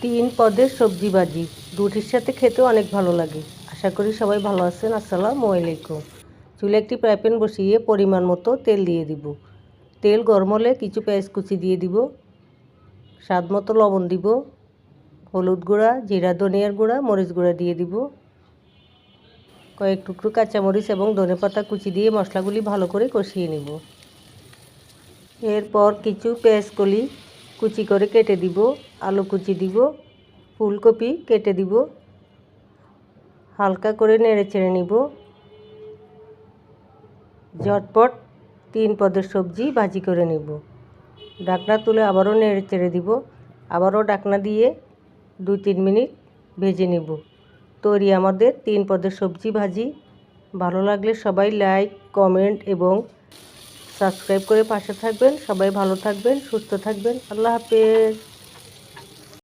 তিন পদের সবজি ভাজি রুটির সাথে খেতে অনেক ভালো লাগে। আশা করি সবাই ভালো আছেন। আসসালামু আলাইকুম। চুলে একটি ফ্রাই প্যান বসিয়ে পরিমাণ মতো তেল দিয়ে দিব। তেল গরম হলে কিছু পেঁয়াজ কুচি দিয়ে দিব, স্বাদ মতো লবণ দিব, হলুদ গুঁড়া, জিরা ধনিয়ার গুঁড়া, মরিচ গুঁড়া দিয়ে দিব, কয়েক টুকরো কাঁচামরিচ এবং ধনেপাতা কুচি দিয়ে মশলাগুলি ভালো করে কষিয়ে নিব। এরপর কিছু পেঁয়াজ কলি কুচি করে কেটে দিব, আলু কুচি দিব, ফুলকপি কেটে দিব, হালকা করে নেড়ে চেড়ে নিব। ঝটপট তিন পদের সবজি ভাজি করে নিব। ঢাকনা তুলে আবারও নেড়ে চেড়ে দিব, আবারও ঢাকনা দিয়ে 2-3 মিনিট ভেজে নিব। তৈরি আমাদের তিন পদের সবজি ভাজি। ভালো লাগলে সবাই লাইক, কমেন্ট এবং সাবস্ক্রাইব করে পাশে থাকবেন। সবাই ভালো থাকবেন, সুস্থ থাকবেন। আল্লাহ হাফেজ।